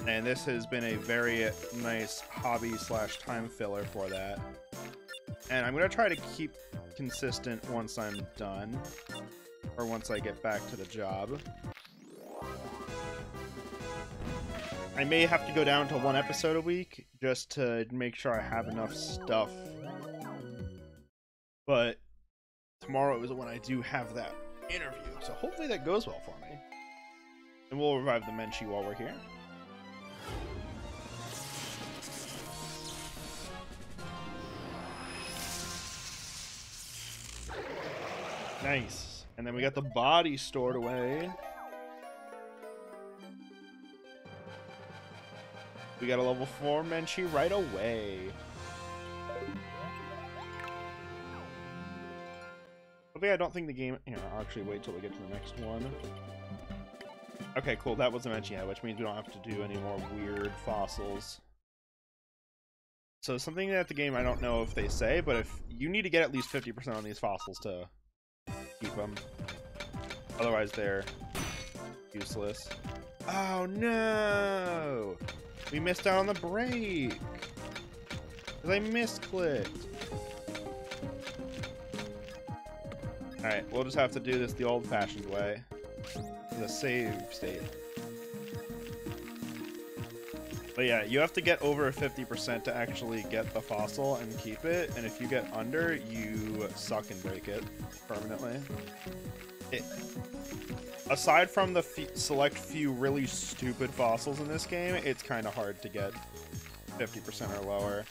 And this has been a very nice hobby/time filler for that. And I'm going to try to keep consistent once I'm done. or once I get back to the job. I may have to go down to 1 episode a week just to make sure I have enough stuff. But tomorrow is when I do have that interview, so hopefully that goes well for me. And we'll revive the Menchie while we're here. Nice. And then we got the body stored away. We got a level 4 Menchie right away. Hopefully I don't think the game... Here, I'll actually wait till we get to the next one. Okay, cool. That was the Menchie head, which means we don't have to do any more weird fossils. So something that the game, I don't know if they say, but if you need to get at least 50% on these fossils to keep them. Otherwise, they're useless. Oh, no! We missed out on the break! Because I misclicked. Alright, we'll just have to do this the old-fashioned way. The save state. But yeah, you have to get over 50% to actually get the fossil and keep it, and if you get under, you suck and break it permanently. Aside from the select few really stupid fossils in this game, it's kind of hard to get 50% or lower.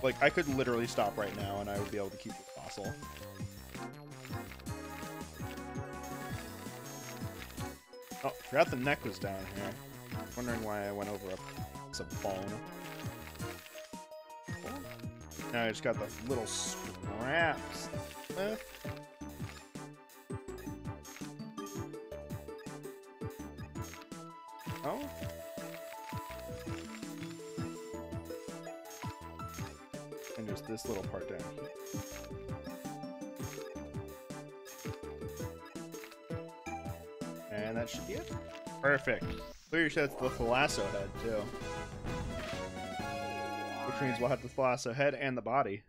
Like, I could literally stop right now and I would be able to keep the fossil. Oh, forgot the neck was down here. Wondering why I went over a bone. Now I just got the little scraps left. Oh. And there's this little part down here. And that should be it. Perfect. Clear your sheds to the Thalasso head, too. Which means we'll have the Thalasso head and the body.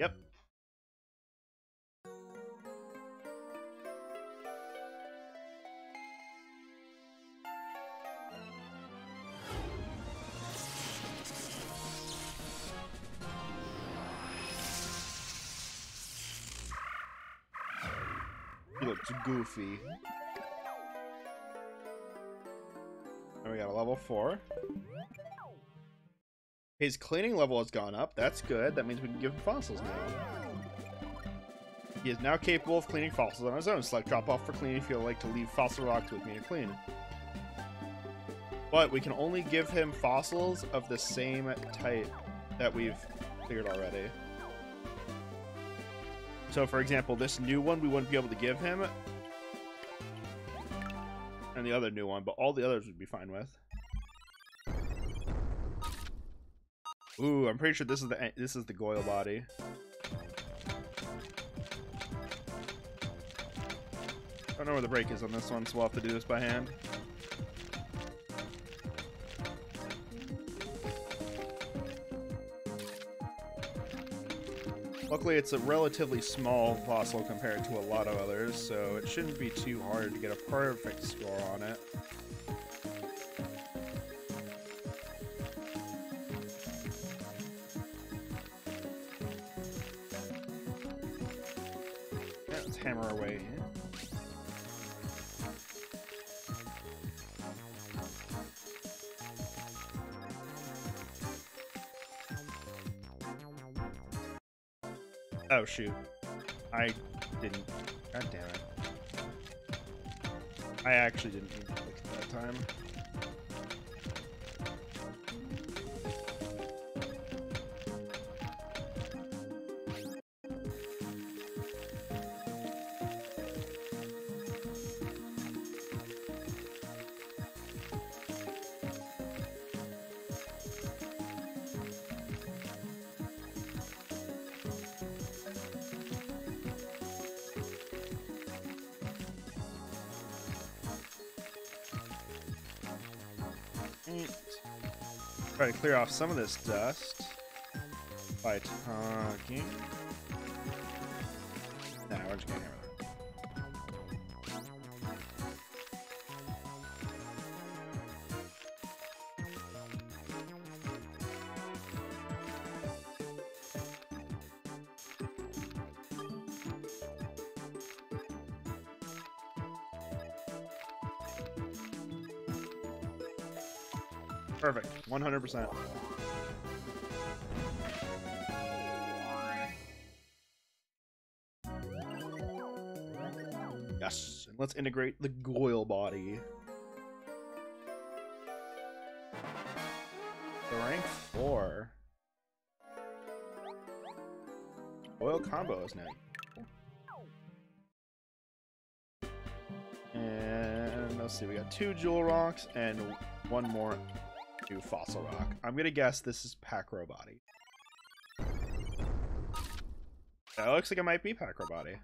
Yep. He looks goofy. And we got a level 4. His cleaning level has gone up. That's good. That means we can give him fossils now. He is now capable of cleaning fossils on his own. Select drop off for cleaning if you would like to leave fossil rocks with me to clean. But we can only give him fossils of the same type that we've cleared already. So, for example, this new one we wouldn't be able to give him, and the other new one, but all the others would be fine with. Ooh, I'm pretty sure this is the Goyle body. I don't know where the break is on this one, so we'll have to do this by hand. Luckily, it's a relatively small fossil compared to a lot of others, so it shouldn't be too hard to get a perfect score on it. Yeah, let's hammer away here. Oh shoot. I didn't. God damn it. I actually didn't need to click it that time. Try to clear off some of this dust by talking. Now we're just getting everything. Perfect. 100%. Yes. And let's integrate the Goyle body. So rank 4. Goyle combos now. And let's see, we got 2 jewel rocks and 1 more new fossil rock. I'm gonna guess this is Pacro body. That looks like it might be Pacro body.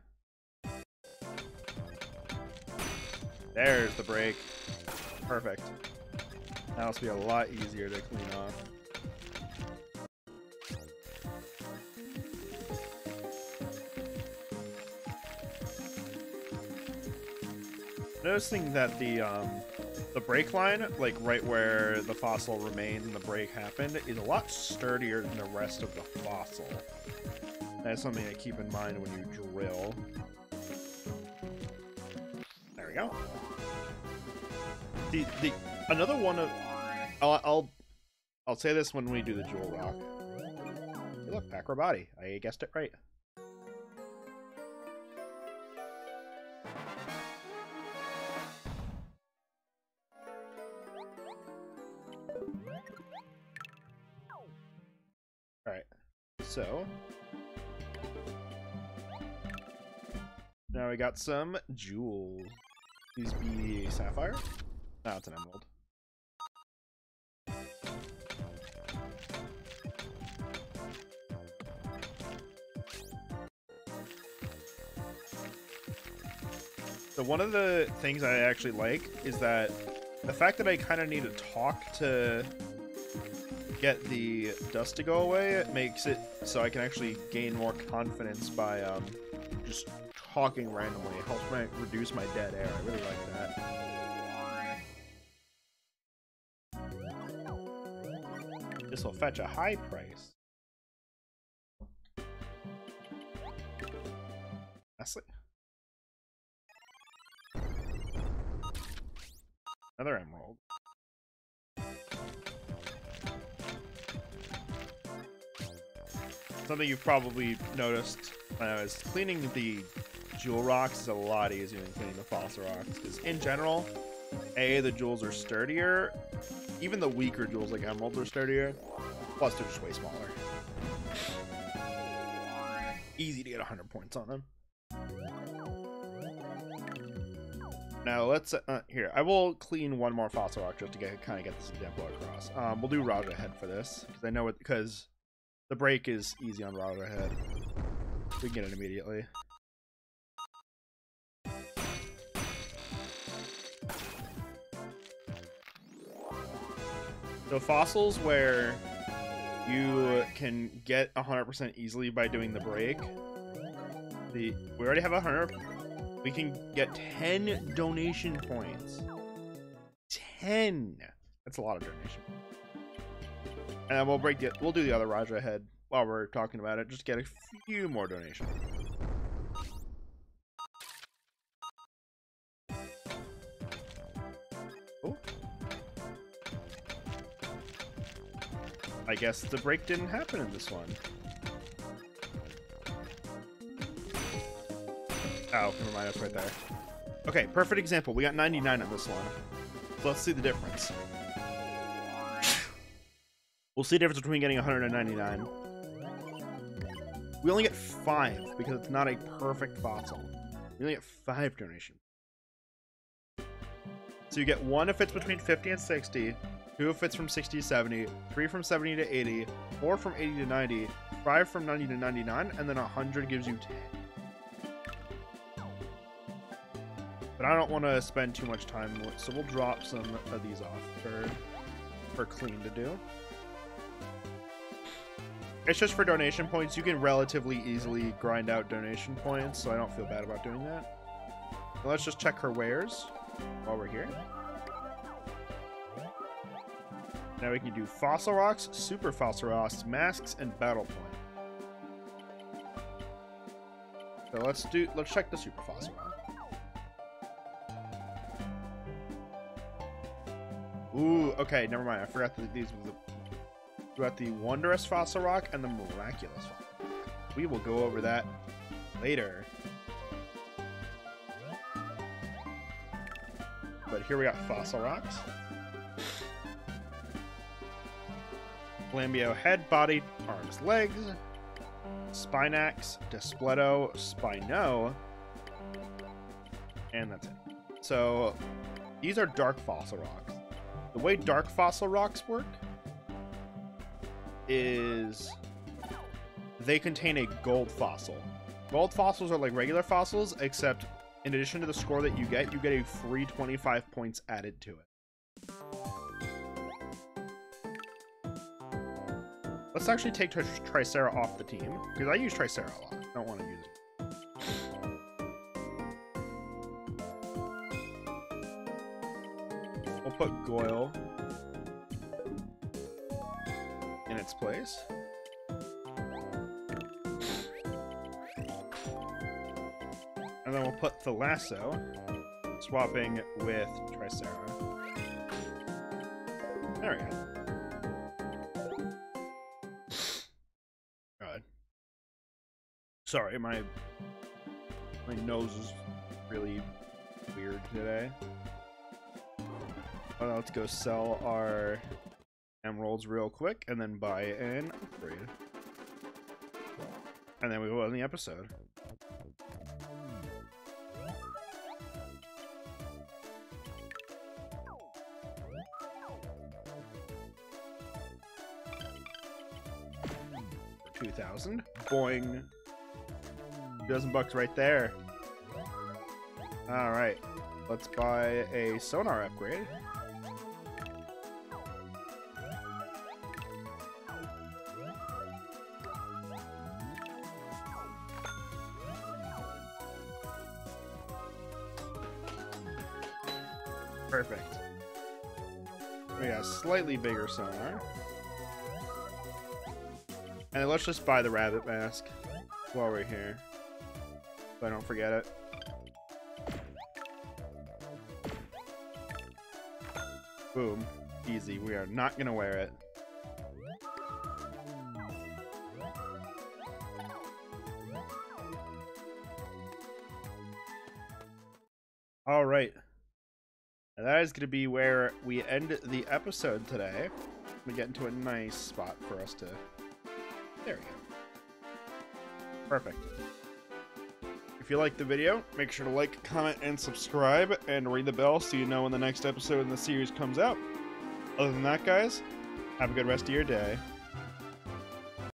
There's the break. Perfect. Now this will be a lot easier to clean off. Noticing that the break line, like right where the fossil remained and the break happened, is a lot sturdier than the rest of the fossil. That's something to keep in mind when you drill. There we go. Another one of I'll say this when we do the jewel rock. Hey, look, Pacro body. I guessed it right. Alright, so now we got some jewels. These be sapphire? No, it's an emerald. So one of the things I actually like is that the fact that I kind of need to talk to get the dust to go away, it makes it so I can actually gain more confidence by just talking randomly. It helps me reduce my dead air. I really like that. This will fetch a high price. Honestly. Another emerald. Something you've probably noticed when I was cleaning the jewel rocks is a lot easier than cleaning the fossil rocks, because in general, the jewels are sturdier. Even the weaker jewels like emeralds are sturdier. Plus, they're just way smaller. Easy to get 100 points on them. Now let's here. I will clean one more fossil rock just to kind of get this example across. We'll do Raja Head for this because I know it, because the break is easy on Raja Head. We can get it immediately. So fossils where you can get 100% easily by doing the break. We already have 100. We can get 10 donation points. 10. That's a lot of donation. And we'll do the other Raja Head while we're talking about it. Just get a few more donations. Oh. I guess the break didn't happen in this one. Oh, never mind, that's right there. Okay, perfect example. We got 99 on this one. So let's see the difference. We'll see the difference between getting 199. We only get 5 because it's not a perfect fossil. We only get 5 donations. So you get 1 if it's between 50 and 60, 2 if it's from 60 to 70, 3 from 70 to 80, 4 from 80 to 90, 5 from 90 to 99, and then 100 gives you 10. But I don't want to spend too much time, so we'll drop some of these off for clean to do. It's just for donation points. You can relatively easily grind out donation points, so I don't feel bad about doing that. So let's just check her wares while we're here. Now we can do fossil rocks, super fossil rocks, masks, and battle point. So let's check the super fossil rock. Ooh, okay, never mind. I forgot that these were we got the wondrous fossil rock and the miraculous fossil rock. We will go over that later. But here we got fossil rocks. Flambio head, body, arms, legs. Spinax, Despleto, Spino. And that's it. So these are dark fossil rocks. The way dark fossil rocks work is they contain a gold fossil. Gold fossils are like regular fossils, except in addition to the score that you get a free 25 points added to it. Let's actually take Tricera off the team, because I use Tricera a lot. I don't want to use it. We'll put Goyle in its place. And then we'll put Thalasso, swapping with Tricera. There we go. God. Sorry, my nose is really weird today. Let's go sell our emeralds real quick and then buy an upgrade. And then we will end the episode. For 2,000. Boing. $2,000 right there. Alright. Let's buy a sonar upgrade. Perfect. We got a slightly bigger sonar. And let's just buy the rabbit mask while we're here, so I don't forget it. Boom. Easy. We are not gonna wear it. Alright. And that is going to be where we end the episode today. We get into a nice spot for us to... There we go. Perfect. If you liked the video, make sure to like, comment, and subscribe, and ring the bell so you know when the next episode in the series comes out. Other than that, guys, have a good rest of your day.